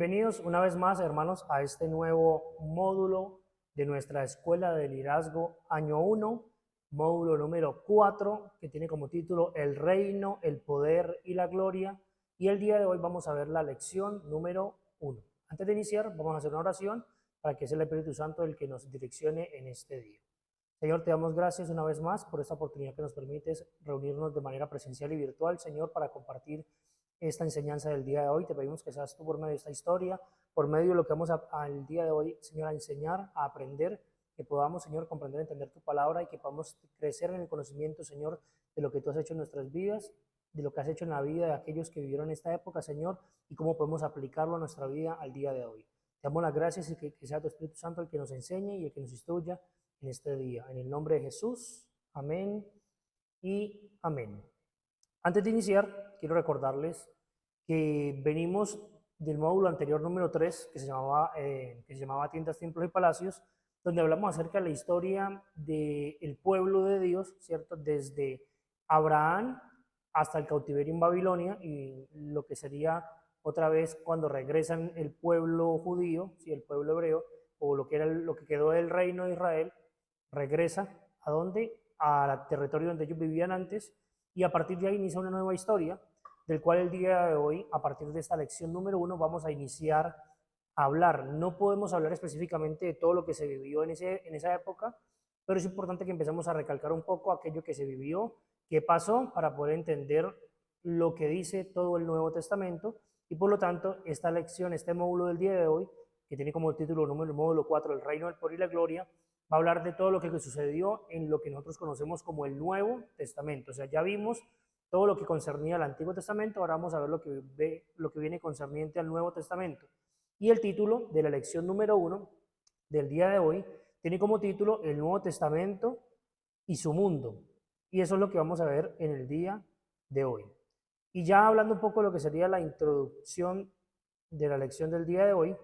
Bienvenidos una vez más, hermanos, a este nuevo módulo de nuestra Escuela de Liderazgo Año 1, módulo número 4, que tiene como título El Reino, el Poder y la Gloria. Y el día de hoy vamos a ver la lección número 1. Antes de iniciar, vamos a hacer una oración para que sea el Espíritu Santo el que nos direccione en este día. Señor, te damos gracias una vez más por esta oportunidad que nos permites reunirnos de manera presencial y virtual, Señor, para compartir esta enseñanza del día de hoy. Te pedimos que seas tú por medio de esta historia, por medio de lo que vamos al día de hoy, Señor, a enseñar, a aprender, que podamos, Señor, comprender, entender tu palabra y que podamos crecer en el conocimiento, Señor, de lo que tú has hecho en nuestras vidas, de lo que has hecho en la vida de aquellos que vivieron esta época, Señor, y cómo podemos aplicarlo a nuestra vida al día de hoy. Te damos las gracias y que sea tu Espíritu Santo el que nos enseñe y el que nos instruya en este día. En el nombre de Jesús, amén y amén. Antes de iniciar, quiero recordarles que venimos del módulo anterior número 3, que se llamaba Tiendas, Templos y Palacios, donde hablamos acerca de la historia del pueblo de Dios, ¿cierto? Desde Abraham hasta el cautiverio en Babilonia y lo que sería otra vez cuando regresan el pueblo judío, ¿sí? El pueblo hebreo, o lo que quedó del reino de Israel, regresa ¿a dónde? Al territorio donde ellos vivían antes, y a partir de ahí inicia una nueva historia, del cual el día de hoy, a partir de esta lección número 1, vamos a iniciar a hablar. No podemos hablar específicamente de todo lo que se vivió en esa época, pero es importante que empecemos a recalcar un poco aquello que se vivió, qué pasó, para poder entender lo que dice todo el Nuevo Testamento, y por lo tanto, esta lección, este módulo del día de hoy, que tiene como título módulo 4, el reino, el poder y la gloria, va a hablar de todo lo que sucedió en lo que nosotros conocemos como el Nuevo Testamento. O sea, ya vimos todo lo que concernía al Antiguo Testamento, ahora vamos a ver lo que viene concerniente al Nuevo Testamento. Y el título de la lección número 1 del día de hoy tiene como título El Nuevo Testamento y su mundo. Y eso es lo que vamos a ver en el día de hoy. Y ya hablando un poco de lo que sería la introducción de la lección del día de hoy,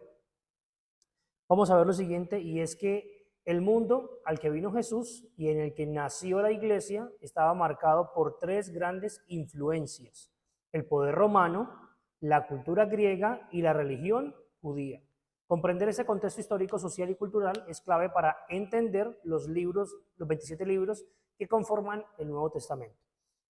vamos a ver lo siguiente, y es que el mundo al que vino Jesús y en el que nació la iglesia estaba marcado por tres grandes influencias: el poder romano, la cultura griega y la religión judía. Comprender ese contexto histórico, social y cultural es clave para entender los 27 libros que conforman el Nuevo Testamento.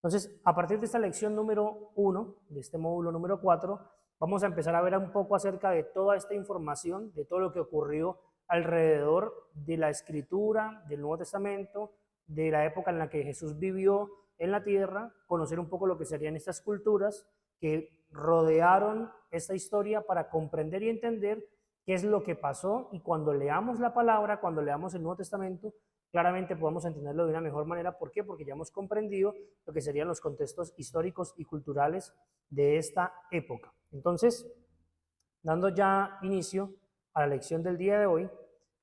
Entonces, a partir de esta lección número 1, de este módulo número 4, vamos a empezar a ver un poco acerca de toda esta información, de todo lo que ocurrió alrededor de la escritura del Nuevo Testamento, de la época en la que Jesús vivió en la tierra, conocer un poco lo que serían estas culturas que rodearon esta historia para comprender y entender qué es lo que pasó, y cuando leamos la palabra, cuando leamos el Nuevo Testamento, claramente podamos entenderlo de una mejor manera. ¿Por qué? Porque ya hemos comprendido lo que serían los contextos históricos y culturales de esta época. Entonces, dando ya inicio a la lección del día de hoy,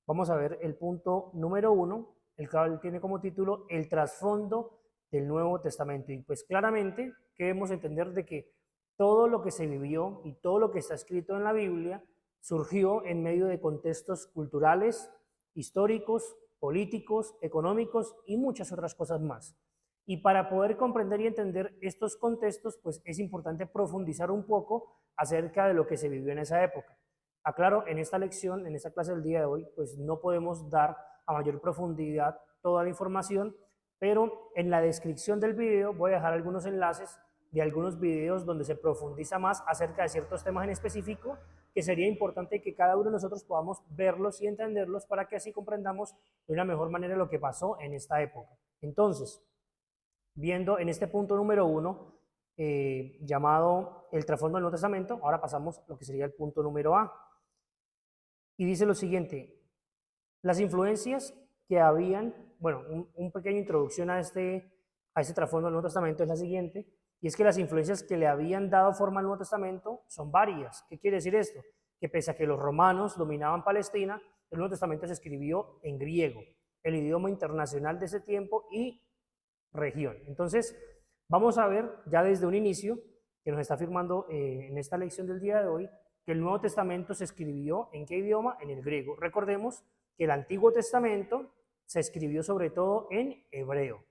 vamos a ver el punto número 1, el cual tiene como título El trasfondo del Nuevo Testamento. Y pues claramente queremos entender de que todo lo que se vivió y todo lo que está escrito en la Biblia surgió en medio de contextos culturales, históricos, políticos, económicos y muchas otras cosas más. Y para poder comprender y entender estos contextos, pues es importante profundizar un poco acerca de lo que se vivió en esa época. Aclaro, en esta lección, en esta clase del día de hoy, pues no podemos dar a mayor profundidad toda la información, pero en la descripción del video voy a dejar algunos enlaces de algunos videos donde se profundiza más acerca de ciertos temas en específico, que sería importante que cada uno de nosotros podamos verlos y entenderlos para que así comprendamos de una mejor manera lo que pasó en esta época. Entonces, viendo en este punto número 1, llamado el trasfondo del Nuevo Testamento, ahora pasamos a lo que sería el punto número A. Y dice lo siguiente: las influencias que habían, bueno, un pequeña introducción a este trasfondo del Nuevo Testamento es la siguiente, y es que las influencias que le habían dado forma al Nuevo Testamento son varias. ¿Qué quiere decir esto? Que pese a que los romanos dominaban Palestina, el Nuevo Testamento se escribió en griego, el idioma internacional de ese tiempo y región. Entonces, vamos a ver ya desde un inicio, que nos está afirmando en esta lección del día de hoy, que el Nuevo Testamento se escribió ¿en qué idioma? En el griego. Recordemos que el Antiguo Testamento se escribió sobre todo en hebreo,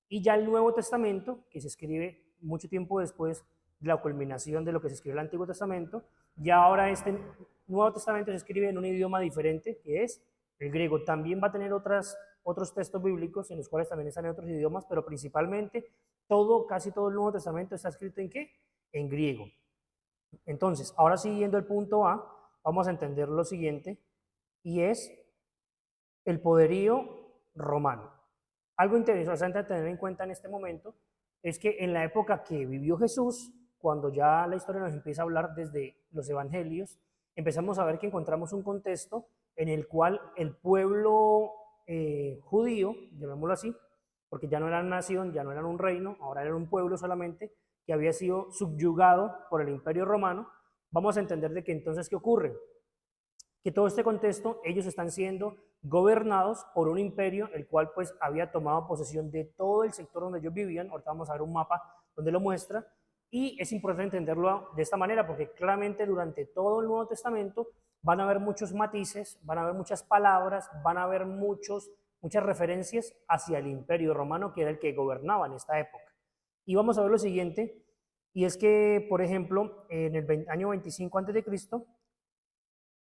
y ya el Nuevo Testamento, que se escribe mucho tiempo después de la culminación de lo que se escribió en el Antiguo Testamento, Ya ahora este Nuevo Testamento se escribe en un idioma diferente, que es el griego. También va a tener otros textos bíblicos en los cuales también están en otros idiomas, pero principalmente casi todo el Nuevo Testamento está escrito ¿en qué? En griego. Entonces, ahora siguiendo el punto A, vamos a entender lo siguiente, y es el poderío romano. Algo interesante a tener en cuenta en este momento es que en la época que vivió Jesús, cuando ya la historia nos empieza a hablar desde los evangelios, empezamos a ver que encontramos un contexto en el cual el pueblo judío, llamémoslo así, porque ya no eran nación, ya no eran un reino, ahora eran un pueblo solamente, que había sido subyugado por el imperio romano. Vamos a entender de que entonces, ¿qué ocurre? Que todo este contexto, ellos están siendo gobernados por un imperio, el cual pues había tomado posesión de todo el sector donde ellos vivían. Ahorita vamos a ver un mapa donde lo muestra, y es importante entenderlo de esta manera, porque claramente durante todo el Nuevo Testamento van a haber muchos matices, van a haber muchas palabras, van a haber muchas referencias hacia el imperio romano, que era el que gobernaba en esta época. Y vamos a ver lo siguiente, y es que, por ejemplo, en el año 25 a.C.,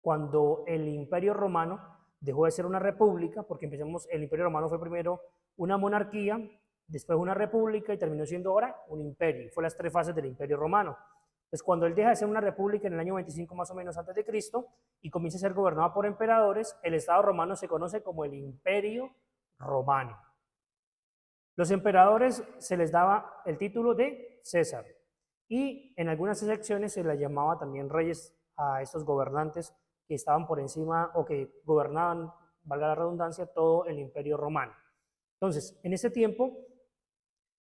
cuando el Imperio Romano dejó de ser una república, porque el Imperio Romano fue primero una monarquía, después una república y terminó siendo ahora un imperio. Fue las tres fases del Imperio Romano. Entonces, cuando él deja de ser una república en el año 25 más o menos antes de Cristo y comienza a ser gobernado por emperadores, el Estado romano se conoce como el Imperio Romano. Los emperadores se les daba el título de César, y en algunas secciones se les llamaba también reyes a estos gobernantes que estaban por encima o que gobernaban, valga la redundancia, todo el imperio romano. Entonces, en ese tiempo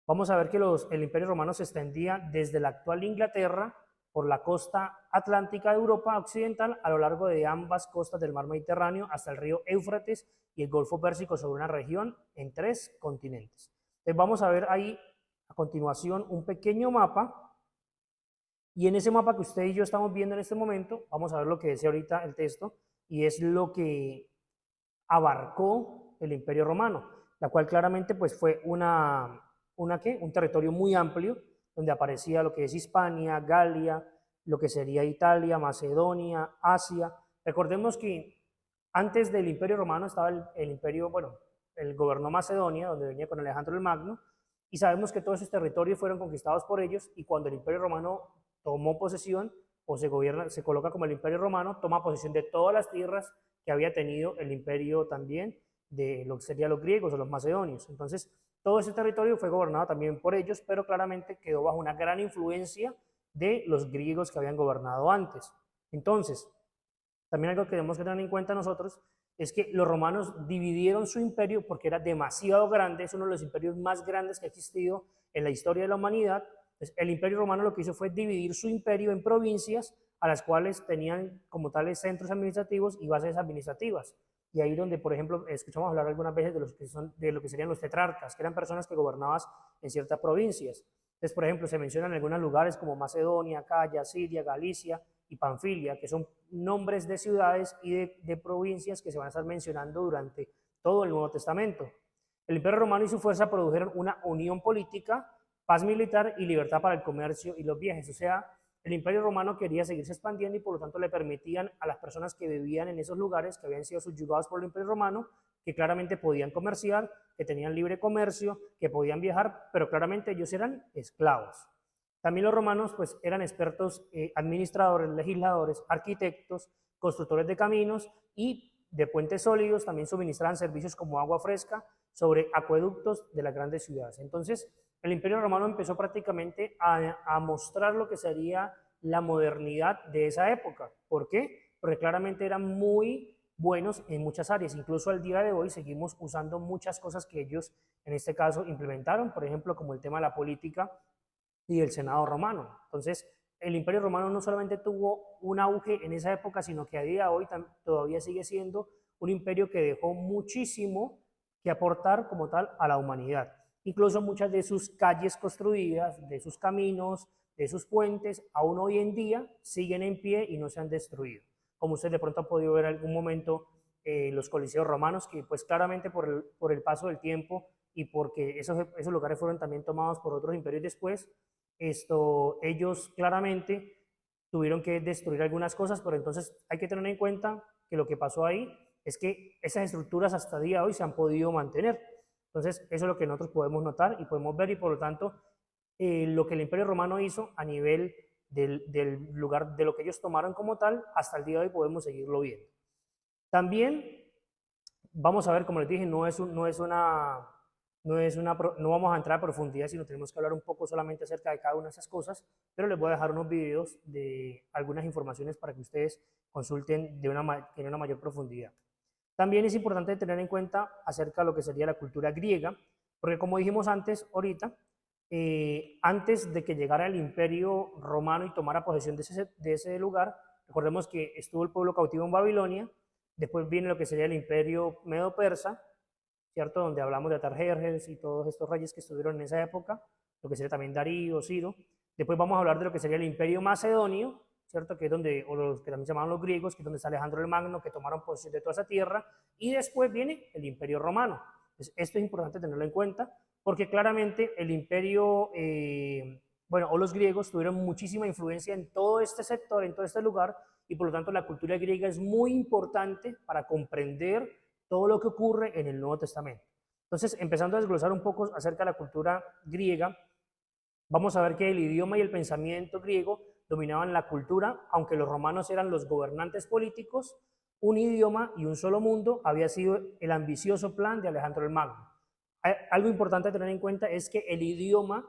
vamos a ver que el imperio romano se extendía desde la actual Inglaterra por la costa atlántica de Europa occidental a lo largo de ambas costas del mar Mediterráneo hasta el río Éufrates y el Golfo Pérsico, sobre una región en 3 continentes. Entonces vamos a ver ahí a continuación un pequeño mapa, y en ese mapa que usted y yo estamos viendo en este momento, vamos a ver lo que dice ahorita el texto, y es lo que abarcó el Imperio Romano, la cual claramente pues fue un territorio muy amplio, donde aparecía lo que es Hispania, Galia, lo que sería Italia, Macedonia, Asia. Recordemos que antes del Imperio Romano estaba el imperio, bueno, el gobernó Macedonia, donde venía con Alejandro el Magno, y sabemos que todos esos territorios fueron conquistados por ellos, y cuando el Imperio Romano tomó posesión o se coloca como el Imperio Romano, toma posesión de todas las tierras que había tenido el imperio también de lo que serían los griegos o los macedonios. Entonces, todo ese territorio fue gobernado también por ellos, pero claramente quedó bajo una gran influencia de los griegos que habían gobernado antes. Entonces, también algo que tenemos que tener en cuenta nosotros es que los romanos dividieron su imperio porque era demasiado grande, es uno de los imperios más grandes que ha existido en la historia de la humanidad. Entonces, el imperio romano lo que hizo fue dividir su imperio en provincias, a las cuales tenían como tales centros administrativos y bases administrativas. Y ahí donde, por ejemplo, escuchamos hablar algunas veces de lo que serían los tetrarcas, que eran personas que gobernaban en ciertas provincias. Entonces, por ejemplo, se mencionan algunos lugares como Macedonia, Acaya, Siria, Galicia y Panfilia, que son nombres de ciudades y de provincias que se van a estar mencionando durante todo el Nuevo Testamento. El Imperio Romano y su fuerza produjeron una unión política, paz militar y libertad para el comercio y los viajes. O sea, el Imperio Romano quería seguirse expandiendo y por lo tanto le permitían a las personas que vivían en esos lugares, que habían sido subyugados por el Imperio Romano, que claramente podían comerciar, que tenían libre comercio, que podían viajar, pero claramente ellos eran esclavos. También los romanos pues eran expertos administradores, legisladores, arquitectos, constructores de caminos y de puentes sólidos. También suministraban servicios como agua fresca sobre acueductos de las grandes ciudades. Entonces, el Imperio Romano empezó prácticamente a mostrar lo que sería la modernidad de esa época. ¿Por qué? Porque claramente eran muy buenos en muchas áreas. Incluso al día de hoy seguimos usando muchas cosas que ellos, en este caso, implementaron, por ejemplo, como el tema de la política y el Senado romano. Entonces, el Imperio Romano no solamente tuvo un auge en esa época, sino que a día de hoy todavía sigue siendo un imperio que dejó muchísimo que aportar como tal a la humanidad. Incluso muchas de sus calles construidas, de sus caminos, de sus puentes, aún hoy en día siguen en pie y no se han destruido. Como usted de pronto ha podido ver en algún momento los coliseos romanos, que pues claramente por el paso del tiempo y porque esos lugares fueron también tomados por otros imperios después, ellos claramente tuvieron que destruir algunas cosas, pero entonces hay que tener en cuenta que lo que pasó ahí es que esas estructuras hasta el día de hoy se han podido mantener. Entonces, eso es lo que nosotros podemos notar y podemos ver, y por lo tanto, lo que el Imperio Romano hizo a nivel del lugar, de lo que ellos tomaron como tal, hasta el día de hoy podemos seguirlo viendo. También vamos a ver, como les dije, no vamos a entrar a profundidad, sino tenemos que hablar un poco solamente acerca de cada una de esas cosas, pero les voy a dejar unos videos de algunas informaciones para que ustedes consulten en una mayor profundidad. También es importante tener en cuenta acerca de lo que sería la cultura griega, porque como dijimos antes, ahorita, antes de que llegara el Imperio Romano y tomara posesión de ese lugar, recordemos que estuvo el pueblo cautivo en Babilonia, después viene lo que sería el Imperio Medo-Persa, ¿cierto? Donde hablamos de Atarjerjes y todos estos reyes que estuvieron en esa época, lo que sería también Darío, Ciro. Después vamos a hablar de lo que sería el Imperio Macedonio, ¿cierto? Que es donde, o los que también se llamaban los griegos, que es donde está Alejandro el Magno, que tomaron posesión de toda esa tierra, y después viene el Imperio Romano. Entonces, esto es importante tenerlo en cuenta, porque claramente el imperio, o los griegos tuvieron muchísima influencia en todo este sector, en todo este lugar, y por lo tanto la cultura griega es muy importante para comprender todo lo que ocurre en el Nuevo Testamento. Entonces, empezando a desglosar un poco acerca de la cultura griega, vamos a ver que el idioma y el pensamiento griego dominaban la cultura, aunque los romanos eran los gobernantes políticos. Un idioma y un solo mundo había sido el ambicioso plan de Alejandro el Magno. Algo importante a tener en cuenta es que el idioma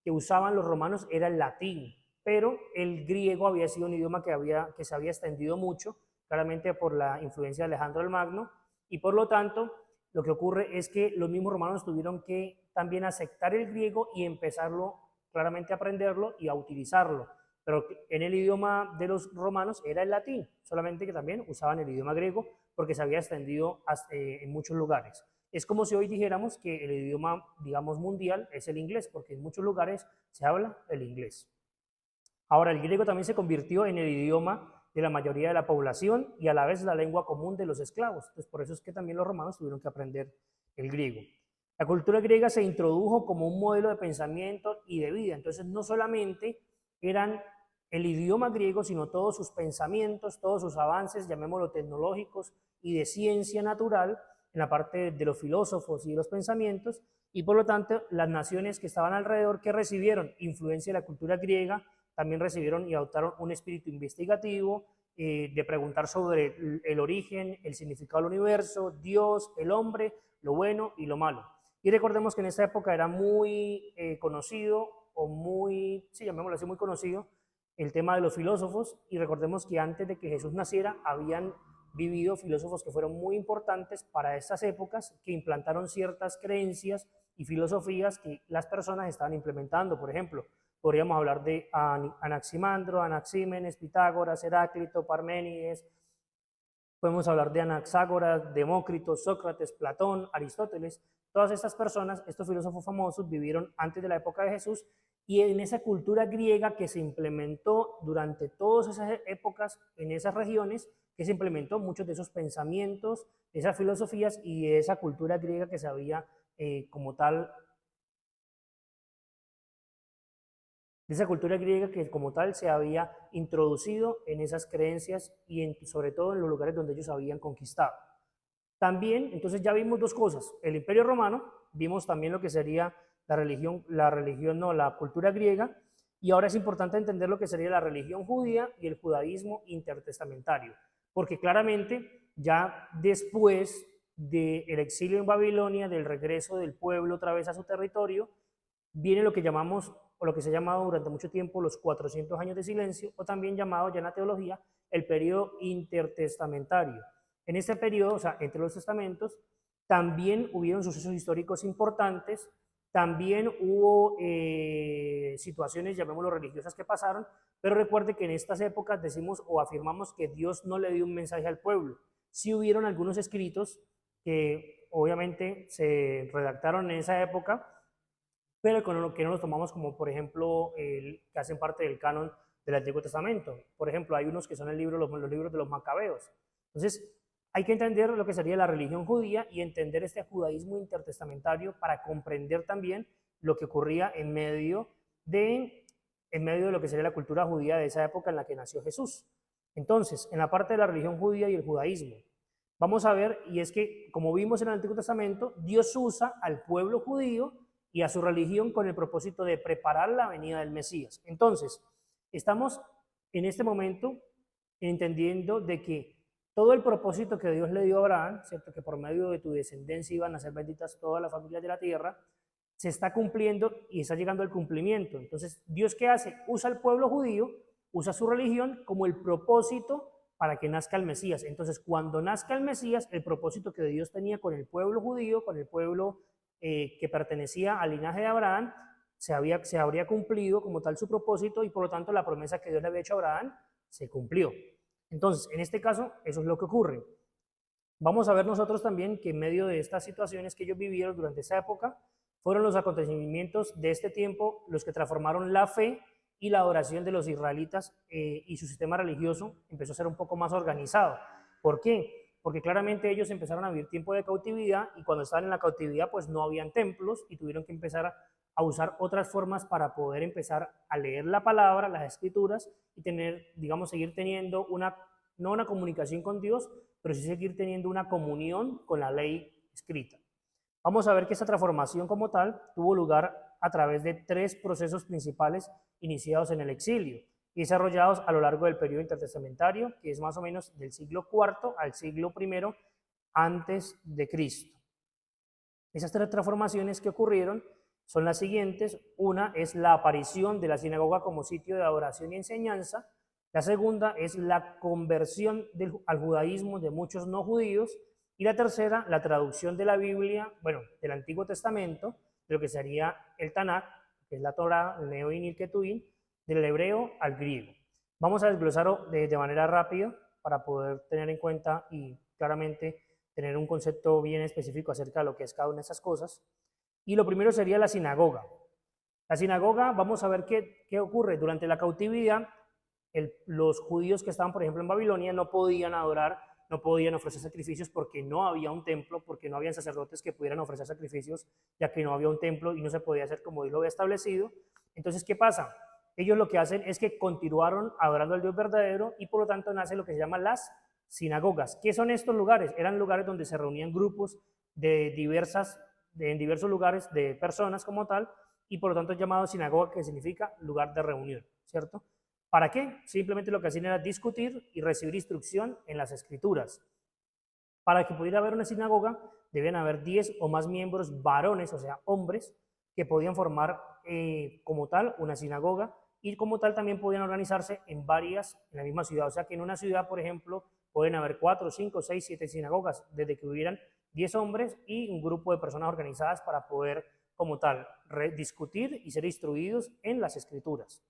que usaban los romanos era el latín, pero el griego había sido un idioma que se había extendido mucho, claramente por la influencia de Alejandro el Magno, y por lo tanto lo que ocurre es que los mismos romanos tuvieron que también aceptar el griego y empezarlo claramente a aprenderlo y a utilizarlo. Pero en el idioma de los romanos era el latín, solamente que también usaban el idioma griego porque se había extendido en muchos lugares. Es como si hoy dijéramos que el idioma, digamos, mundial es el inglés, porque en muchos lugares se habla el inglés. Ahora, el griego también se convirtió en el idioma de la mayoría de la población y a la vez la lengua común de los esclavos. Entonces, por eso es que también los romanos tuvieron que aprender el griego. La cultura griega se introdujo como un modelo de pensamiento y de vida. Entonces, no solamente eran el idioma griego, sino todos sus pensamientos, todos sus avances, llamémoslo tecnológicos y de ciencia natural, en la parte de los filósofos y de los pensamientos, y por lo tanto las naciones que estaban alrededor que recibieron influencia de la cultura griega también recibieron y adoptaron un espíritu investigativo, de preguntar sobre el origen, el significado del universo, Dios, el hombre, lo bueno y lo malo. Y recordemos que en esta época era muy conocido, o muy, sí, llamémoslo así, muy conocido, el tema de los filósofos, y recordemos que antes de que Jesús naciera habían vivido filósofos que fueron muy importantes para estas épocas, que implantaron ciertas creencias y filosofías que las personas estaban implementando. Por ejemplo, podríamos hablar de Anaximandro, Anaxímenes, Pitágoras, Heráclito, Parménides. Podemos hablar de Anaxágoras, Demócrito, Sócrates, Platón, Aristóteles. Todas estas personas, estos filósofos famosos, vivieron antes de la época de Jesús, y en esa cultura griega que se implementó durante todas esas épocas en esas regiones, que se implementó muchos de esos pensamientos, esas filosofías y esa cultura griega que se había como tal, de esa cultura griega que como tal se había introducido en esas creencias y sobre todo en los lugares donde ellos habían conquistado. También, entonces ya vimos dos cosas, el Imperio Romano, vimos también lo que sería la cultura griega, y ahora es importante entender lo que sería la religión judía y el judaísmo intertestamentario, porque claramente ya después del exilio en Babilonia, del regreso del pueblo otra vez a su territorio, viene lo que llamamos, o lo que se ha llamado durante mucho tiempo, los 400 años de silencio, o también llamado ya en la teología el periodo intertestamentario. En este periodo, o sea, entre los testamentos, también hubieron sucesos históricos importantes, también hubo situaciones, llamémoslo religiosas, que pasaron, pero recuerde que en estas épocas decimos o afirmamos que Dios no le dio un mensaje al pueblo. Sí hubieron algunos escritos que obviamente se redactaron en esa época, pero que no los tomamos como, por ejemplo, que hacen parte del canon del Antiguo Testamento. Por ejemplo, hay unos que son los libros de los Macabeos. Entonces, hay que entender lo que sería la religión judía y entender este judaísmo intertestamentario para comprender también lo que ocurría en medio de en medio de lo que sería la cultura judía de esa época en la que nació Jesús. Entonces, en la parte de la religión judía y el judaísmo, vamos a ver, y es que, como vimos en el Antiguo Testamento, Dios usa al pueblo judío y a su religión con el propósito de preparar la venida del Mesías. Entonces, estamos en este momento entendiendo de que todo el propósito que Dios le dio a Abraham, ¿cierto? Que por medio de tu descendencia iban a ser benditas todas las familias de la tierra, se está cumpliendo y está llegando al cumplimiento. Entonces, ¿Dios qué hace? Usa al pueblo judío, usa su religión como el propósito para que nazca el Mesías. Entonces, cuando nazca el Mesías, el propósito que Dios tenía con el pueblo judío, con el pueblo que pertenecía al linaje de Abraham, se habría cumplido como tal su propósito y por lo tanto la promesa que Dios le había hecho a Abraham se cumplió. Entonces, en este caso, eso es lo que ocurre. Vamos a ver nosotros también que en medio de estas situaciones que ellos vivieron durante esa época, fueron los acontecimientos de este tiempo los que transformaron la fe y la adoración de los israelitas y su sistema religioso empezó a ser un poco más organizado. ¿Por qué? Porque claramente ellos empezaron a vivir tiempo de cautividad y cuando estaban en la cautividad pues no habían templos y tuvieron que empezar a usar otras formas para poder empezar a leer la palabra, las escrituras y tener, digamos, seguir teniendo no una comunicación con Dios, pero sí seguir teniendo una comunión con la ley escrita. Vamos a ver que esta transformación como tal tuvo lugar a través de 3 procesos principales iniciados en el exilio y desarrollados a lo largo del periodo intertestamentario, que es más o menos del siglo IV al siglo I antes de Cristo. Esas 3 transformaciones que ocurrieron son las siguientes. Una es la aparición de la sinagoga como sitio de adoración y enseñanza. La segunda es la conversión al judaísmo de muchos no judíos. Y la tercera, la traducción de la Biblia, bueno, del Antiguo Testamento, de lo que sería el Tanakh, que es la Torá, el Neoín y el Ketuvim, del hebreo al griego. Vamos a desglosarlo de manera rápida para poder tener en cuenta y claramente tener un concepto bien específico acerca de lo que es cada una de esas cosas. Y lo primero sería la sinagoga. La sinagoga, vamos a ver qué ocurre. Durante la cautividad, los judíos que estaban, por ejemplo, en Babilonia no podían adorar, no podían ofrecer sacrificios porque no había un templo, porque no habían sacerdotes que pudieran ofrecer sacrificios, ya que no había un templo y no se podía hacer como Dios lo había establecido. Entonces, ¿qué pasa? Ellos lo que hacen es que continuaron adorando al Dios verdadero y por lo tanto nace lo que se llama las sinagogas. ¿Qué son estos lugares? Eran lugares donde se reunían grupos en diversos lugares de personas como tal y por lo tanto es llamado sinagoga, que significa lugar de reunión, ¿cierto? ¿Para qué? Simplemente lo que hacían era discutir y recibir instrucción en las escrituras. Para que pudiera haber una sinagoga, debían haber 10 o más miembros varones, o sea, hombres, que podían formar como tal una sinagoga y como tal también podían organizarse en la misma ciudad. O sea que en una ciudad, por ejemplo, pueden haber 4, 5, 6, 7 sinagogas, desde que hubieran 10 hombres y un grupo de personas organizadas para poder como tal discutir y ser instruidos en las escrituras.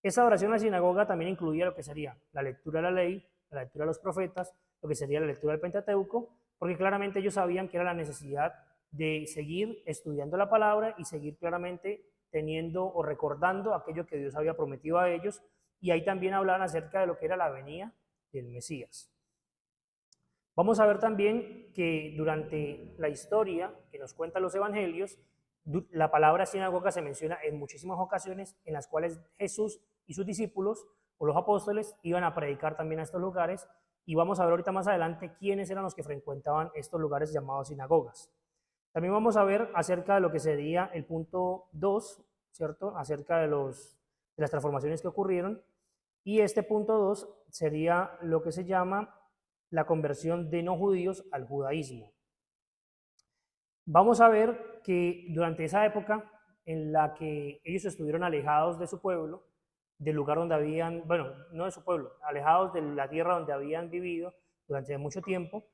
Esa oración a la sinagoga también incluía lo que sería la lectura de la ley, la lectura de los profetas, lo que sería la lectura del Pentateuco, porque claramente ellos sabían que era la necesidad de seguir estudiando la palabra y seguir claramente teniendo o recordando aquello que Dios había prometido a ellos, y ahí también hablaban acerca de lo que era la venida del Mesías. Vamos a ver también que durante la historia que nos cuentan los evangelios, la palabra sinagoga se menciona en muchísimas ocasiones en las cuales Jesús y sus discípulos o los apóstoles iban a predicar también a estos lugares y vamos a ver ahorita más adelante quiénes eran los que frecuentaban estos lugares llamados sinagogas. También vamos a ver acerca de lo que sería el punto 2, ¿cierto? Acerca de las transformaciones que ocurrieron y este punto 2 sería lo que se llama la conversión de no judíos al judaísmo. Vamos a ver que durante esa época en la que ellos estuvieron alejados de su pueblo, del lugar donde habían, bueno, no de su pueblo, alejados de la tierra donde habían vivido durante mucho tiempo,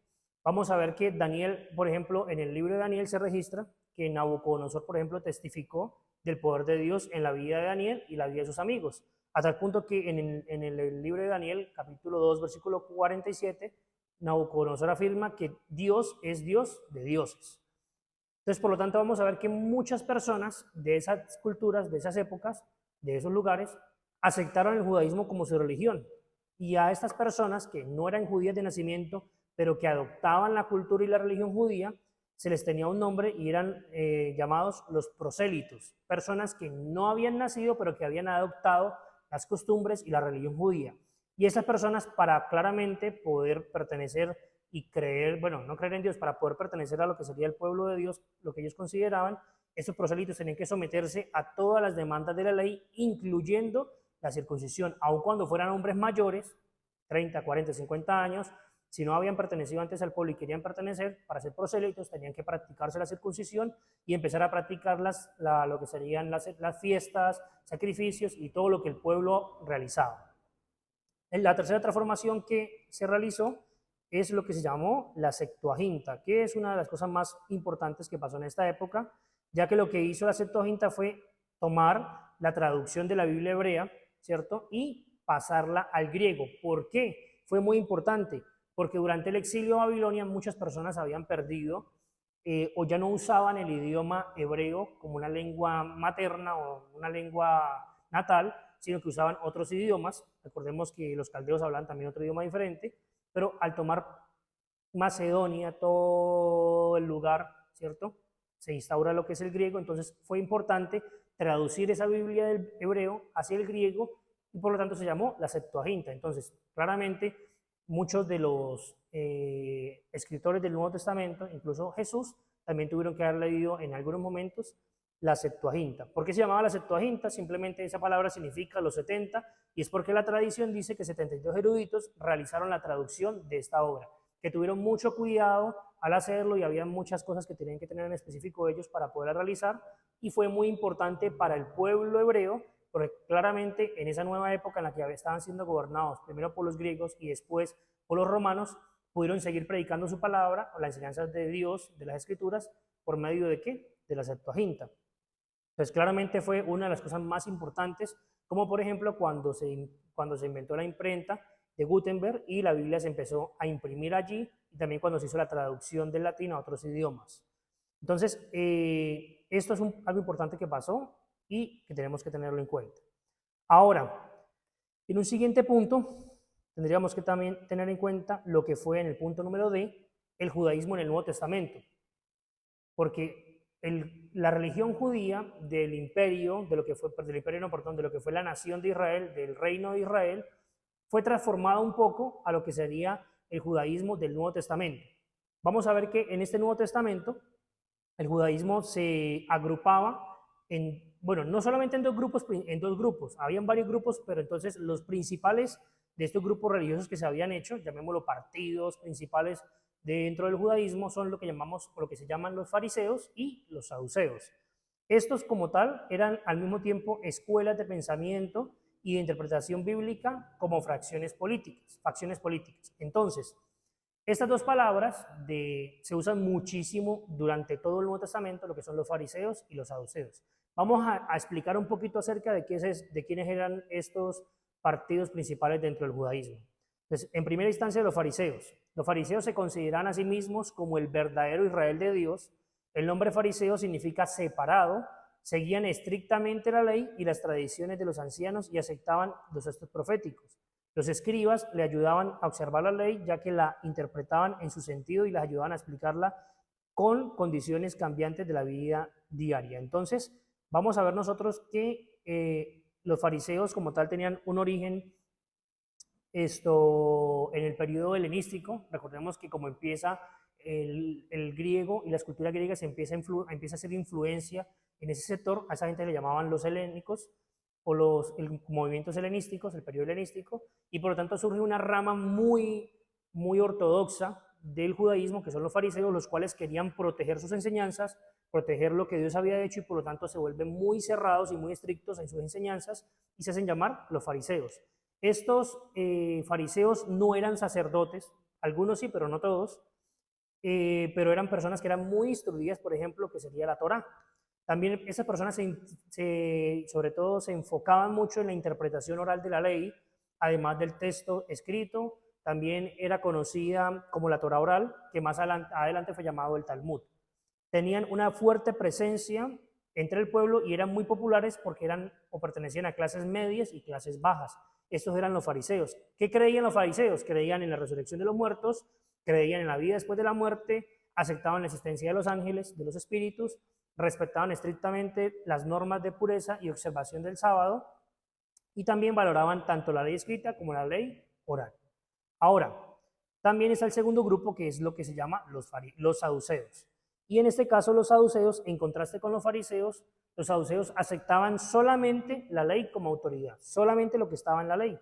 vamos a ver que Daniel, por ejemplo, en el libro de Daniel se registra que Nabucodonosor, por ejemplo, testificó del poder de Dios en la vida de Daniel y la vida de sus amigos, a tal punto que en el libro de Daniel, capítulo 2, versículo 47, Nabucodonosor afirma que Dios es Dios de dioses. Entonces, por lo tanto, vamos a ver que muchas personas de esas culturas, de esas épocas, de esos lugares, aceptaron el judaísmo como su religión. Y a estas personas que no eran judías de nacimiento, pero que adoptaban la cultura y la religión judía, se les tenía un nombre y eran llamados los prosélitos, personas que no habían nacido pero que habían adoptado las costumbres y la religión judía. Y esas personas, para claramente poder pertenecer y creer, bueno, no creer en Dios, para poder pertenecer a lo que sería el pueblo de Dios, lo que ellos consideraban, esos prosélitos tenían que someterse a todas las demandas de la ley, incluyendo la circuncisión, aun cuando fueran hombres mayores, 30, 40, 50 años, si no habían pertenecido antes al pueblo y querían pertenecer, para ser prosélitos tenían que practicarse la circuncisión y empezar a practicar lo que serían las fiestas, sacrificios y todo lo que el pueblo realizaba. La tercera transformación que se realizó es lo que se llamó la Septuaginta, que es una de las cosas más importantes que pasó en esta época, ya que lo que hizo la Septuaginta fue tomar la traducción de la Biblia hebrea, ¿cierto? Y pasarla al griego. ¿Por qué? Fue muy importante, porque durante el exilio a Babilonia muchas personas habían perdido o ya no usaban el idioma hebreo como una lengua materna o una lengua natal, sino que usaban otros idiomas. Recordemos que los caldeos hablan también otro idioma diferente, pero al tomar Macedonia, todo el lugar, ¿cierto? Se instaura lo que es el griego, entonces fue importante traducir esa Biblia del hebreo hacia el griego y por lo tanto se llamó la Septuaginta. Entonces, claramente, muchos de los escritores del Nuevo Testamento, incluso Jesús, también tuvieron que haber leído en algunos momentos la Septuaginta. ¿Por qué se llamaba la Septuaginta? Simplemente esa palabra significa los 70 y es porque la tradición dice que 72 eruditos realizaron la traducción de esta obra, que tuvieron mucho cuidado al hacerlo y había muchas cosas que tenían que tener en específico ellos para poder realizar y fue muy importante para el pueblo hebreo porque claramente en esa nueva época en la que estaban siendo gobernados primero por los griegos y después por los romanos, pudieron seguir predicando su palabra o las enseñanzas de Dios, de las Escrituras, por medio de ¿qué? De la Septuaginta. Entonces, claramente fue una de las cosas más importantes, como por ejemplo cuando se inventó la imprenta de Gutenberg y la Biblia se empezó a imprimir allí, y también cuando se hizo la traducción del latín a otros idiomas. Entonces, esto es algo importante que pasó y que tenemos que tenerlo en cuenta. Ahora, en un siguiente punto, tendríamos que también tener en cuenta lo que fue en el punto número D, el judaísmo en el Nuevo Testamento, porque la religión judía del imperio, de lo que fue, del imperio no, perdón, de lo que fue la nación de Israel, del reino de Israel, fue transformada un poco a lo que sería el judaísmo del Nuevo Testamento. Vamos a ver que en este Nuevo Testamento el judaísmo se agrupaba en, bueno, no solamente en dos grupos, habían varios grupos, pero entonces los principales de estos grupos religiosos que se habían hecho, llamémoslo partidos principales dentro del judaísmo, son lo que llamamos, o lo que se llaman los fariseos y los saduceos. Estos como tal eran al mismo tiempo escuelas de pensamiento y de interpretación bíblica como facciones políticas. Entonces, estas dos palabras se usan muchísimo durante todo el Nuevo Testamento, lo que son los fariseos y los saduceos. Vamos a explicar un poquito acerca de quiénes eran estos partidos principales dentro del judaísmo. Entonces, en primera instancia, los fariseos. Los fariseos se consideran a sí mismos como el verdadero Israel de Dios. El nombre fariseo significa separado, seguían estrictamente la ley y las tradiciones de los ancianos y aceptaban los textos proféticos. Los escribas le ayudaban a observar la ley, ya que la interpretaban en su sentido y les ayudaban a explicarla con condiciones cambiantes de la vida diaria. Entonces, vamos a ver nosotros que los fariseos como tal tenían un origen en el periodo helenístico. Recordemos que como empieza el griego y la escultura griega se empieza a hacer influencia en ese sector, a esa gente le llamaban los helénicos o los movimientos helenísticos, el periodo helenístico, y por lo tanto surge una rama muy, muy ortodoxa del judaísmo, que son los fariseos, los cuales querían proteger sus enseñanzas, proteger lo que Dios había hecho y por lo tanto se vuelven muy cerrados y muy estrictos en sus enseñanzas y se hacen llamar los fariseos. Estos fariseos no eran sacerdotes, algunos sí, pero no todos, pero eran personas que eran muy instruidas, por ejemplo, que sería la Torá. También esas personas sobre todo se enfocaban mucho en la interpretación oral de la ley, además del texto escrito. También era conocida como la Torá oral, que más adelante fue llamado el Talmud. Tenían una fuerte presencia entre el pueblo y eran muy populares porque eran o pertenecían a clases medias y clases bajas. Estos eran los fariseos. ¿Qué creían los fariseos? Creían en la resurrección de los muertos, creían en la vida después de la muerte, aceptaban la existencia de los ángeles, de los espíritus, respetaban estrictamente las normas de pureza y observación del sábado, y también valoraban tanto la ley escrita como la ley oral. Ahora, también está el segundo grupo, que es lo que se llama los saduceos. Y en este caso los saduceos, en contraste con los fariseos, los saduceos aceptaban solamente la ley como autoridad, solamente lo que estaba en la ley.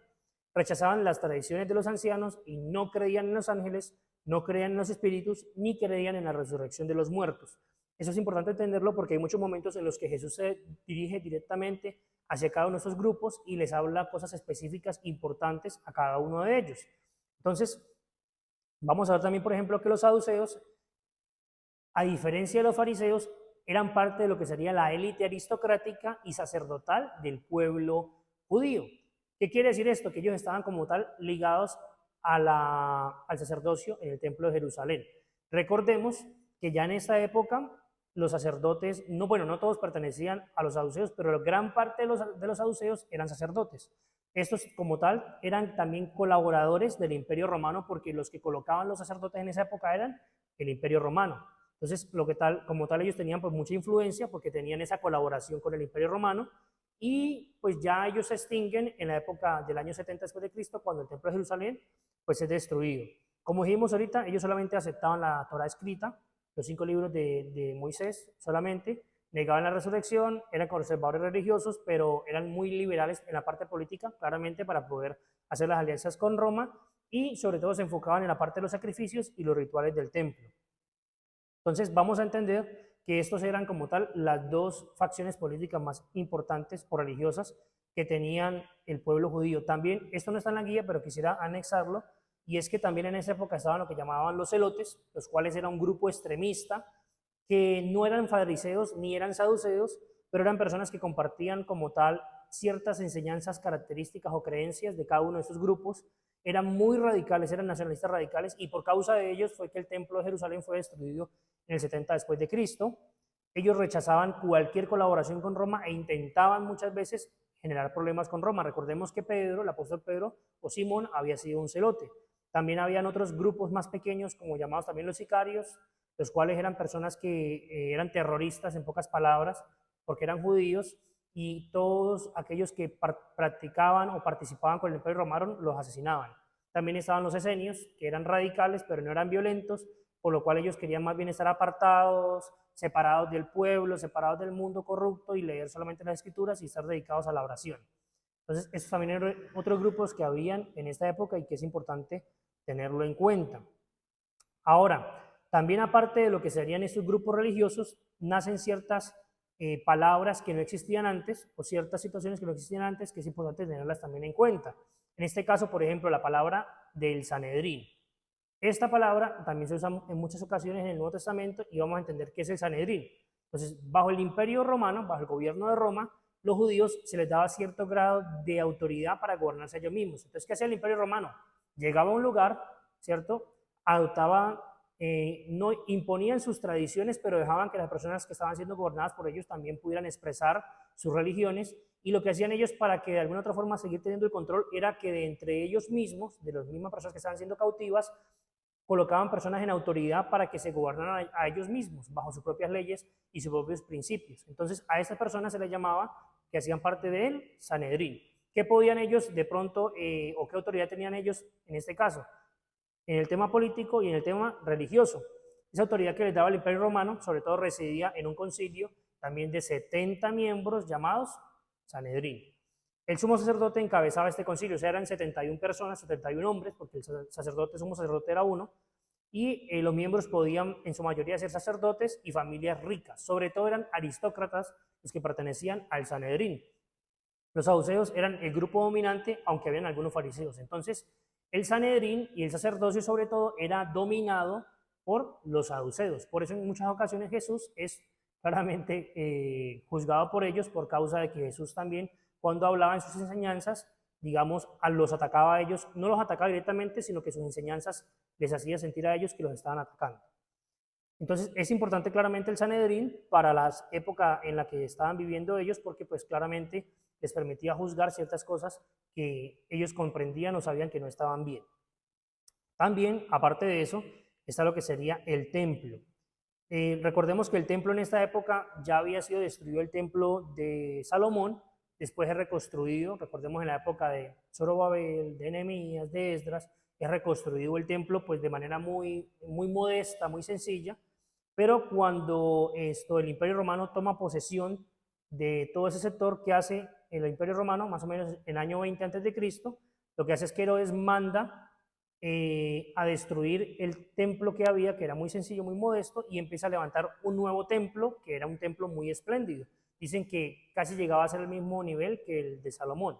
Rechazaban las tradiciones de los ancianos y no creían en los ángeles, no creían en los espíritus, ni creían en la resurrección de los muertos. Eso es importante entenderlo porque hay muchos momentos en los que Jesús se dirige directamente hacia cada uno de esos grupos y les habla cosas específicas importantes a cada uno de ellos. Entonces, vamos a ver también, por ejemplo, que los saduceos, a diferencia de los fariseos, eran parte de lo que sería la élite aristocrática y sacerdotal del pueblo judío. ¿Qué quiere decir esto? Que ellos estaban como tal ligados al sacerdocio en el templo de Jerusalén. Recordemos que ya en esta época los sacerdotes, no todos pertenecían a los saduceos, pero gran parte de los saduceos eran sacerdotes. Estos como tal eran también colaboradores del Imperio Romano, porque los que colocaban los sacerdotes en esa época eran el Imperio Romano. Entonces, como tal ellos tenían pues mucha influencia porque tenían esa colaboración con el Imperio Romano, y pues ya ellos se extinguen en la época del año 70 después de Cristo, cuando el templo de Jerusalén pues es destruido. Como dijimos ahorita, ellos solamente aceptaban la Torá escrita, los 5 libros de Moisés solamente, negaban la resurrección, eran conservadores religiosos, pero eran muy liberales en la parte política, claramente para poder hacer las alianzas con Roma, y sobre todo se enfocaban en la parte de los sacrificios y los rituales del templo. Entonces vamos a entender que estos eran como tal las dos facciones políticas más importantes o religiosas que tenían el pueblo judío. También, esto no está en la guía, pero quisiera anexarlo, y es que también en esa época estaban lo que llamaban los celotes, los cuales eran un grupo extremista que no eran fariseos ni eran saduceos, pero eran personas que compartían como tal ciertas enseñanzas, características o creencias de cada uno de estos grupos. Eran muy radicales, eran nacionalistas radicales, y por causa de ellos fue que el templo de Jerusalén fue destruido en el 70 después de Cristo. Ellos rechazaban cualquier colaboración con Roma e intentaban muchas veces generar problemas con Roma. Recordemos que Pedro, el apóstol Pedro o Simón, había sido un celote. También habían otros grupos más pequeños, como llamados también los sicarios, los cuales eran personas que eran terroristas, en pocas palabras, porque eran judíos, y todos aquellos que practicaban o participaban con el Imperio Romano los asesinaban. También estaban los esenios, que eran radicales, pero no eran violentos, por lo cual ellos querían más bien estar apartados, separados del pueblo, separados del mundo corrupto, y leer solamente las escrituras y estar dedicados a la oración. Entonces, esos también eran otros grupos que habían en esta época y que es importante tenerlo en cuenta. Ahora, también aparte de lo que serían estos grupos religiosos, nacen ciertas palabras que no existían antes, o ciertas situaciones que no existían antes, que es importante tenerlas también en cuenta. En este caso, por ejemplo, la palabra del Sanedrín. Esta palabra también se usa en muchas ocasiones en el Nuevo Testamento, y vamos a entender qué es el Sanedrín. Entonces, bajo el Imperio Romano, bajo el gobierno de Roma, los judíos se les daba cierto grado de autoridad para gobernarse a ellos mismos. Entonces, ¿qué hacía el Imperio Romano? Llegaba a un lugar, ¿cierto? Adoptaba, no imponían sus tradiciones, pero dejaban que las personas que estaban siendo gobernadas por ellos también pudieran expresar sus religiones, y lo que hacían ellos para que de alguna otra forma seguir teniendo el control era que de entre ellos mismos, de las mismas personas que estaban siendo cautivas, colocaban personas en autoridad para que se gobernaran a ellos mismos, bajo sus propias leyes y sus propios principios. Entonces, a estas personas se les llamaba, que hacían parte del Sanedrín. ¿Qué podían ellos de pronto, o qué autoridad tenían ellos en este caso? En el tema político y en el tema religioso. Esa autoridad que les daba el Imperio Romano, sobre todo, residía en un concilio también de 70 miembros llamados Sanedrín. El sumo sacerdote encabezaba este concilio, o sea, eran 71 personas, 71 hombres, porque el sumo sacerdote era uno, y los miembros podían en su mayoría ser sacerdotes y familias ricas. Sobre todo eran aristócratas los que pertenecían al Sanedrín. Los saduceos eran el grupo dominante, aunque habían algunos fariseos. Entonces, el Sanedrín y el sacerdocio sobre todo era dominado por los saduceos. Por eso en muchas ocasiones Jesús es claramente juzgado por ellos, por causa de que Jesús también, cuando hablaba en sus enseñanzas, digamos, los atacaba a ellos, no los atacaba directamente, sino que sus enseñanzas les hacía sentir a ellos que los estaban atacando. Entonces es importante claramente el Sanedrín para la época en la que estaban viviendo ellos, porque pues claramente les permitía juzgar ciertas cosas que ellos comprendían o sabían que no estaban bien. También, aparte de eso, está lo que sería el templo. Recordemos que el templo en esta época ya había sido destruido, el templo de Salomón, después es reconstruido, recordemos en la época de Zorobabel, de Nehemías, de Esdras, es reconstruido el templo pues de manera muy modesta, muy sencilla, pero cuando el Imperio Romano toma posesión de todo ese sector, que hace el Imperio Romano, más o menos en el año 20 a.C., lo que hace es que Herodes manda a destruir el templo que había, que era muy sencillo, muy modesto, y empieza a levantar un nuevo templo, que era un templo muy espléndido. Dicen que casi llegaba a ser el mismo nivel que el de Salomón.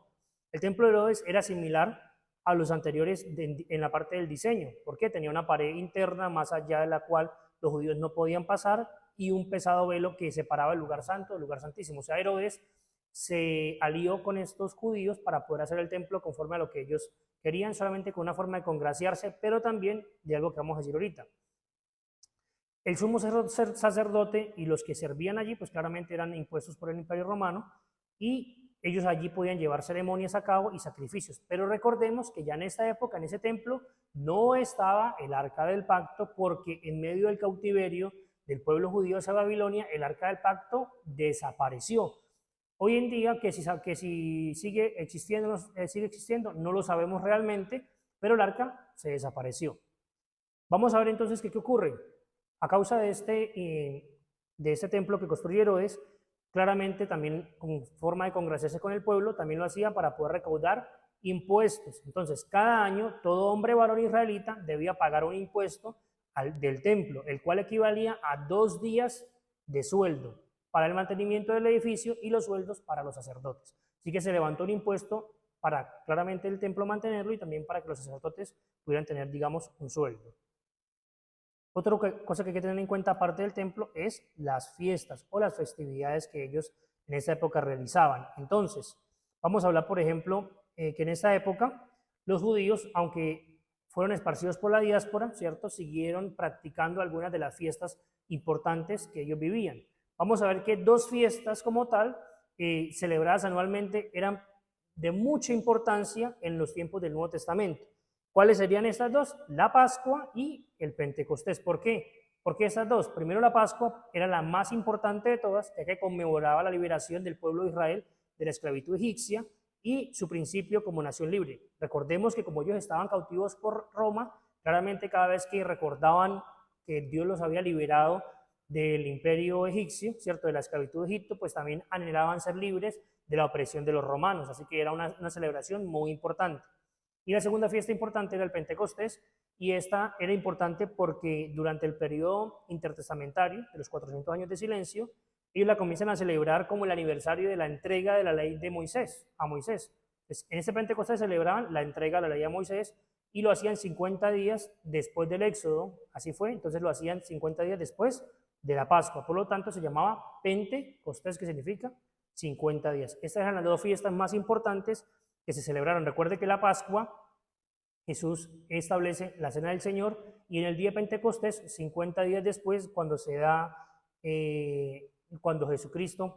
El templo de Herodes era similar a los anteriores en la parte del diseño, porque tenía una pared interna más allá de la cual los judíos no podían pasar y un pesado velo que separaba el lugar santo del lugar santísimo. O sea, Herodes se alió con estos judíos para poder hacer el templo conforme a lo que ellos querían, solamente con una forma de congraciarse, pero también de algo que vamos a decir ahorita. El sumo sacerdote y los que servían allí, pues claramente eran impuestos por el Imperio Romano y ellos allí podían llevar ceremonias a cabo y sacrificios. Pero recordemos que ya en esta época, en ese templo, no estaba el Arca del Pacto porque en medio del cautiverio del pueblo judío hacia Babilonia, el Arca del Pacto desapareció. Hoy en día, que si sigue existiendo, no lo sabemos realmente, pero el arca se desapareció. Vamos a ver entonces qué ocurre. A causa de este templo que construyó Herodes, claramente también con forma de congraciarse con el pueblo, también lo hacía para poder recaudar impuestos. Entonces, cada año, todo hombre varón israelita debía pagar un impuesto del templo, el cual equivalía a 2 días de sueldo para el mantenimiento del edificio y los sueldos para los sacerdotes. Así que se levantó un impuesto para claramente el templo mantenerlo y también para que los sacerdotes pudieran tener, digamos, un sueldo. Otra cosa que hay que tener en cuenta aparte del templo es las fiestas o las festividades que ellos en esta época realizaban. Entonces, vamos a hablar, por ejemplo, que en esta época los judíos, aunque fueron esparcidos por la diáspora, ¿cierto?, siguieron practicando algunas de las fiestas importantes que ellos vivían. Vamos a ver que 2 fiestas como tal, celebradas anualmente, eran de mucha importancia en los tiempos del Nuevo Testamento. ¿Cuáles serían estas 2? La Pascua y el Pentecostés. ¿Por qué? Porque estas 2, primero la Pascua era la más importante de todas, ya que conmemoraba la liberación del pueblo de Israel de la esclavitud egipcia y su principio como nación libre. Recordemos que como ellos estaban cautivos por Roma, claramente cada vez que recordaban que Dios los había liberado del imperio egipcio, ¿cierto?, de la esclavitud de Egipto, pues también anhelaban ser libres de la opresión de los romanos, así que era una celebración muy importante. Y la segunda fiesta importante era el Pentecostés, y esta era importante porque durante el periodo intertestamentario, de los 400 años de silencio, ellos la comienzan a celebrar como el aniversario de la entrega de la ley de Moisés, a Moisés. Entonces, en ese Pentecostés celebraban la entrega de la ley a Moisés y lo hacían 50 días después del Éxodo, así fue, entonces lo hacían 50 días después de la Pascua, por lo tanto se llamaba Pentecostés, que significa 50 días. Estas eran las 2 fiestas más importantes que se celebraron. Recuerde que la Pascua, Jesús establece la cena del Señor, y en el día de Pentecostés, 50 días después, cuando Jesucristo,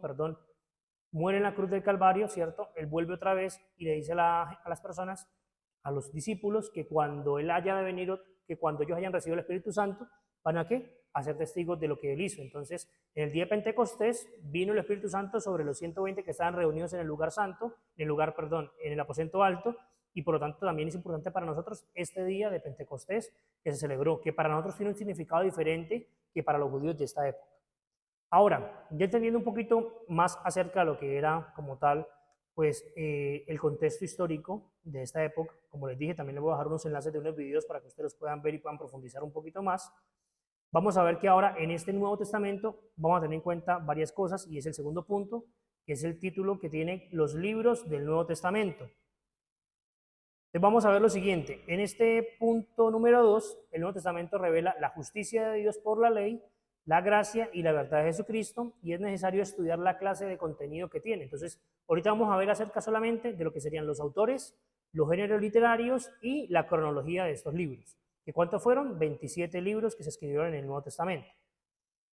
muere en la cruz del Calvario, ¿cierto? Él vuelve otra vez y le dice a las personas, a los discípulos, que cuando Él haya de venir, que cuando ellos hayan recibido el Espíritu Santo, ¿van a qué? A ser testigos de lo que Él hizo. Entonces, en el día de Pentecostés vino el Espíritu Santo sobre los 120 que estaban reunidos en el lugar santo, en el aposento alto, y por lo tanto también es importante para nosotros este día de Pentecostés que se celebró, que para nosotros tiene un significado diferente que para los judíos de esta época. Ahora, ya entendiendo un poquito más acerca de lo que era como tal, pues el contexto histórico de esta época, como les dije, también les voy a dejar unos enlaces de unos videos para que ustedes los puedan ver y puedan profundizar un poquito más. Vamos a ver que ahora en este Nuevo Testamento vamos a tener en cuenta varias cosas, y es el segundo punto, que es el título que tienen los libros del Nuevo Testamento. Entonces vamos a ver lo siguiente. En este punto número 2, el Nuevo Testamento revela la justicia de Dios por la ley, la gracia y la verdad de Jesucristo, y es necesario estudiar la clase de contenido que tiene. Entonces, ahorita vamos a ver acerca solamente de lo que serían los autores, los géneros literarios y la cronología de estos libros. ¿Y cuántos fueron? 27 libros que se escribieron en el Nuevo Testamento.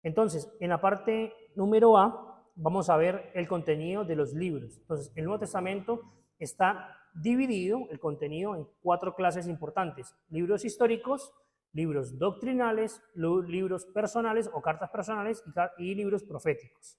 Entonces, en la parte número A, vamos a ver el contenido de los libros. Entonces, el Nuevo Testamento está dividido, el contenido, en 4 clases importantes: libros históricos, libros doctrinales, libros personales o cartas personales y libros proféticos.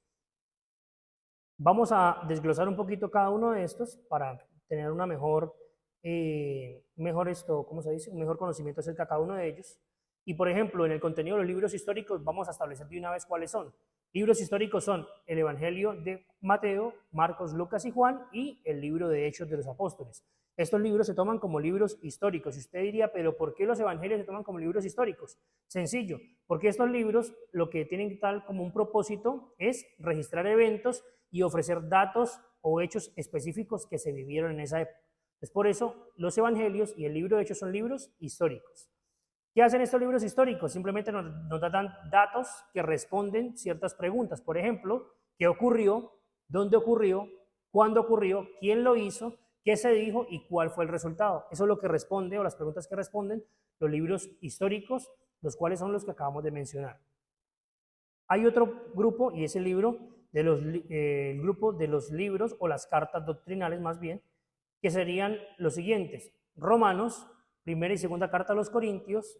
Vamos a desglosar un poquito cada uno de estos para tener una mejor, ¿cómo se dice? Un mejor conocimiento acerca de cada uno de ellos. Y por ejemplo, en el contenido de los libros históricos vamos a establecer de una vez cuáles son. Libros históricos son el Evangelio de Mateo, Marcos, Lucas y Juan y el libro de Hechos de los Apóstoles. Estos libros se toman como libros históricos. Y usted diría, pero ¿por qué los evangelios se toman como libros históricos? Sencillo, porque estos libros lo que tienen tal como un propósito es registrar eventos y ofrecer datos o hechos específicos que se vivieron en esa época. Entonces, por eso los evangelios y el libro de Hechos son libros históricos. ¿Qué hacen estos libros históricos? Simplemente nos dan datos que responden ciertas preguntas. Por ejemplo, ¿qué ocurrió? ¿Dónde ocurrió? ¿Cuándo ocurrió? ¿Quién lo hizo? ¿Qué se dijo? ¿Y cuál fue el resultado? Eso es lo que responde, o las preguntas que responden los libros históricos, los cuales son los que acabamos de mencionar. Hay otro grupo, y es el grupo de los libros, o las cartas doctrinales más bien, que serían los siguientes: Romanos, primera y segunda carta a los Corintios,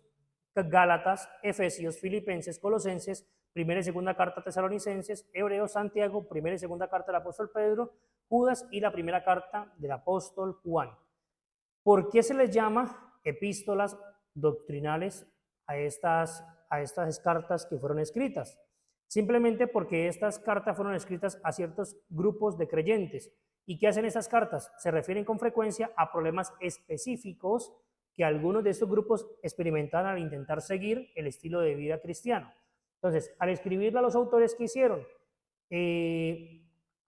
Gálatas, Efesios, Filipenses, Colosenses, primera y segunda carta a Tesalonicenses, Hebreos, Santiago, primera y segunda carta del apóstol Pedro, Judas y la primera carta del apóstol Juan. ¿Por qué se les llama epístolas doctrinales a estas cartas que fueron escritas? Simplemente porque estas cartas fueron escritas a ciertos grupos de creyentes. ¿Y qué hacen estas cartas? Se refieren con frecuencia a problemas específicos que algunos de estos grupos experimentaron al intentar seguir el estilo de vida cristiano. Entonces, al escribirla los autores, ¿qué hicieron?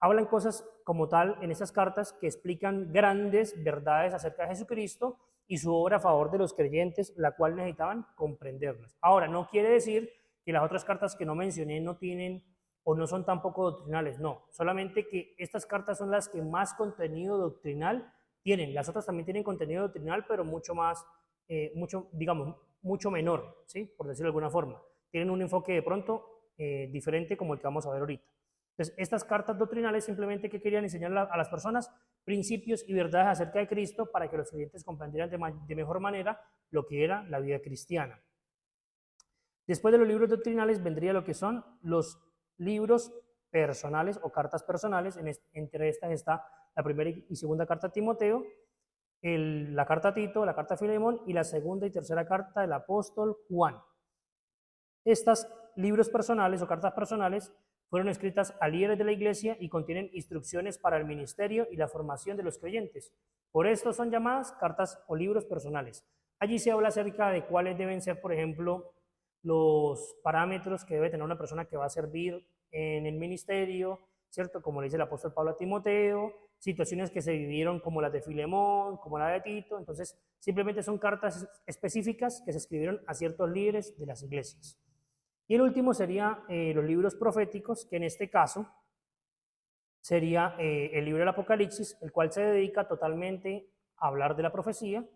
Hablan cosas como tal en estas cartas que explican grandes verdades acerca de Jesucristo y su obra a favor de los creyentes, la cual necesitaban comprenderlas. Ahora, no quiere decir que las otras cartas que no mencioné no tienen o no son tampoco doctrinales, no, solamente que estas cartas son las que más contenido doctrinal tienen. Las otras también tienen contenido doctrinal, pero mucho más, mucho menor, ¿sí? Por decirlo de alguna forma. Tienen un enfoque de pronto diferente como el que vamos a ver ahorita. Entonces, estas cartas doctrinales simplemente que querían enseñar a las personas principios y verdades acerca de Cristo para que los creyentes comprendieran de mejor manera lo que era la vida cristiana. Después de los libros doctrinales vendría lo que son los libros personales o cartas personales. Entre estas está la primera y segunda carta a Timoteo, la carta a Tito, la carta a Filemón y la segunda y tercera carta del apóstol Juan. Estos libros personales o cartas personales fueron escritas a líderes de la iglesia y contienen instrucciones para el ministerio y la formación de los creyentes. Por esto son llamadas cartas o libros personales. Allí se habla acerca de cuáles deben ser, por ejemplo, los parámetros que debe tener una persona que va a servir en el ministerio, ¿cierto? Como le dice el apóstol Pablo a Timoteo, situaciones que se vivieron como las de Filemón, como la de Tito. Entonces, simplemente son cartas específicas que se escribieron a ciertos líderes de las iglesias. Y el último sería los libros proféticos, que en este caso sería el libro del Apocalipsis, el cual se dedica totalmente a hablar de la profecía,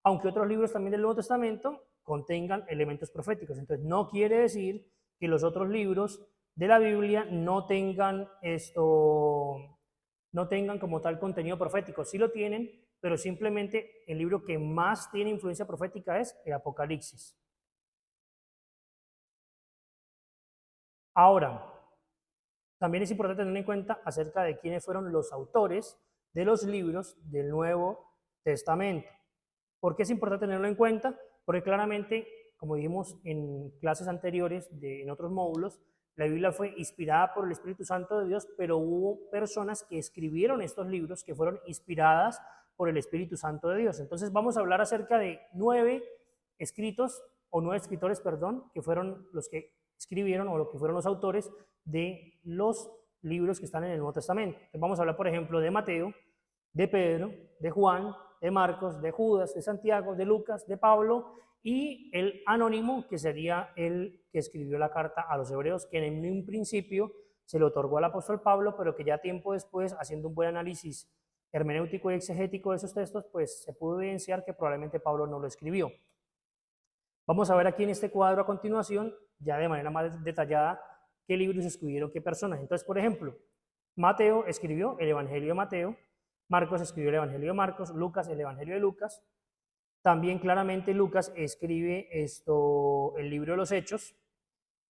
aunque otros libros también del Nuevo Testamento contengan elementos proféticos. Entonces, no quiere decir que los otros libros de la Biblia no tengan como tal contenido profético. Sí lo tienen, pero simplemente el libro que más tiene influencia profética es el Apocalipsis. Ahora, también es importante tener en cuenta acerca de quiénes fueron los autores de los libros del Nuevo Testamento. ¿Por qué es importante tenerlo en cuenta? Porque claramente, como dijimos en clases anteriores, en otros módulos, la Biblia fue inspirada por el Espíritu Santo de Dios, pero hubo personas que escribieron estos libros que fueron inspiradas por el Espíritu Santo de Dios. Entonces vamos a hablar acerca de 9 escritores, que fueron los que escribieron o los que fueron los autores de los libros que están en el Nuevo Testamento. Entonces vamos a hablar, por ejemplo, de Mateo, de Pedro, de Juan, de Marcos, de Judas, de Santiago, de Lucas, de Pablo y el anónimo, que sería el que escribió la carta a los hebreos, que en un principio se le otorgó al apóstol Pablo, pero que ya tiempo después, haciendo un buen análisis hermenéutico y exegético de esos textos, pues se pudo evidenciar que probablemente Pablo no lo escribió. Vamos a ver aquí en este cuadro a continuación, ya de manera más detallada, qué libros escribieron qué personas. Entonces, por ejemplo, Mateo escribió el Evangelio de Mateo, Marcos escribió el Evangelio de Marcos, Lucas el Evangelio de Lucas, También claramente Lucas escribe el libro de los Hechos.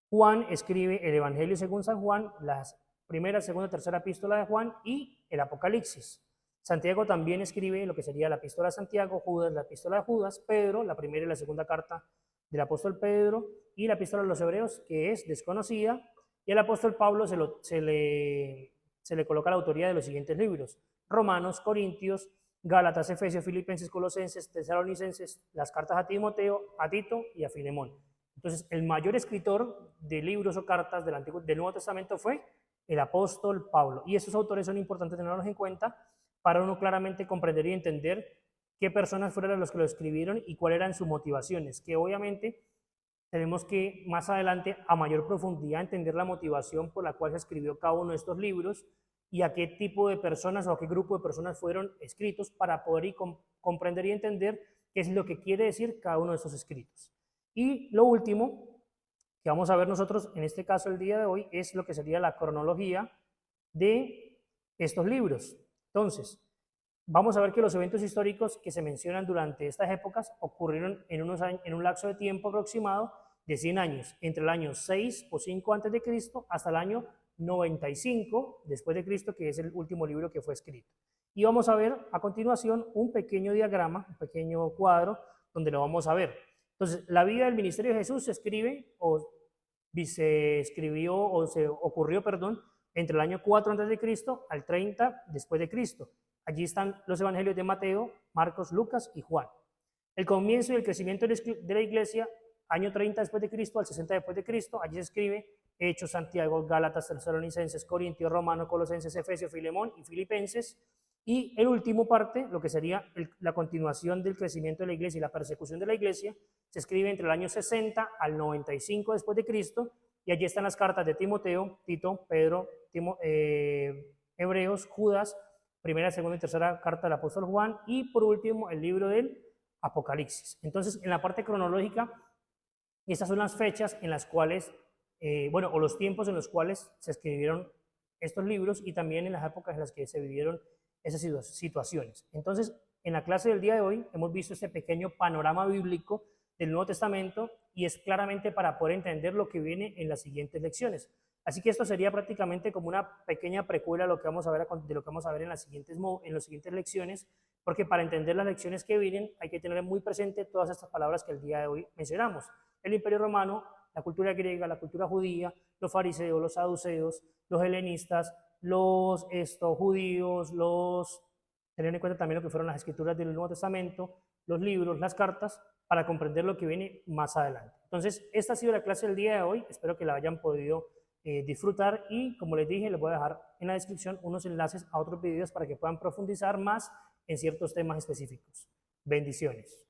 Juan escribe el Evangelio según San Juan, las primera, segunda, tercera epístola de Juan y el Apocalipsis. Santiago también escribe lo que sería la epístola de Santiago, Judas, la epístola de Judas, Pedro, la primera y la segunda carta del apóstol Pedro, y la epístola de los Hebreos, que es desconocida, y al apóstol Pablo se le coloca la autoría de los siguientes libros: Romanos, Corintios, Gálatas, Efesios, Filipenses, Colosenses, Tesalonicenses, las cartas a Timoteo, a Tito y a Filemón. Entonces, el mayor escritor de libros o cartas del Nuevo Testamento fue el apóstol Pablo. Y esos autores son importantes tenerlos en cuenta para uno claramente comprender y entender qué personas fueron los que lo escribieron y cuáles eran sus motivaciones, que obviamente tenemos que más adelante a mayor profundidad entender la motivación por la cual se escribió cada uno de estos libros y a qué tipo de personas o a qué grupo de personas fueron escritos para poder comprender y entender qué es lo que quiere decir cada uno de estos escritos. Y lo último que vamos a ver nosotros en este caso el día de hoy es lo que sería la cronología de estos libros. Entonces, vamos a ver que los eventos históricos que se mencionan durante estas épocas ocurrieron en un lapso de tiempo aproximado de 100 años, entre el año 6 o 5 antes de Cristo hasta el año 95 después de Cristo, que es el último libro que fue escrito. Y vamos a ver a continuación un pequeño diagrama, un pequeño cuadro, donde lo vamos a ver. Entonces, la vida del ministerio de Jesús se escribe, o se escribió, o se ocurrió, perdón, entre el año 4 antes de Cristo al 30 después de Cristo. Allí están los evangelios de Mateo, Marcos, Lucas y Juan. El comienzo y el crecimiento de la iglesia, año 30 después de Cristo al 60 después de Cristo, allí se escribe Hechos, Santiago, Gálatas, Tesalonicenses, Corintios, Romanos, Colosenses, Efesios, Filemón y Filipenses. Y el último parte, lo que sería la continuación del crecimiento de la iglesia y la persecución de la iglesia, se escribe entre el año 60 al 95 después de Cristo, y allí están las cartas de Timoteo, Tito, Pedro, Hebreos, Judas, primera, segunda y tercera carta del apóstol Juan, y por último el libro del Apocalipsis. Entonces, en la parte cronológica, estas son las fechas en las cuales, o los tiempos en los cuales se escribieron estos libros y también en las épocas en las que se vivieron esas situaciones. Entonces, en la clase del día de hoy hemos visto este pequeño panorama bíblico del Nuevo Testamento y es claramente para poder entender lo que viene en las siguientes lecciones. Así que esto sería prácticamente como una pequeña precuela de lo que vamos a ver en las siguientes lecciones, porque para entender las lecciones que vienen hay que tener muy presente todas estas palabras que el día de hoy mencionamos. El Imperio Romano, la cultura griega, la cultura judía, los fariseos, los saduceos, los helenistas, los judíos, tener en cuenta también lo que fueron las escrituras del Nuevo Testamento, los libros, las cartas, para comprender lo que viene más adelante. Entonces, esta ha sido la clase del día de hoy, espero que la hayan podido disfrutar y como les dije, les voy a dejar en la descripción unos enlaces a otros videos para que puedan profundizar más en ciertos temas específicos. Bendiciones.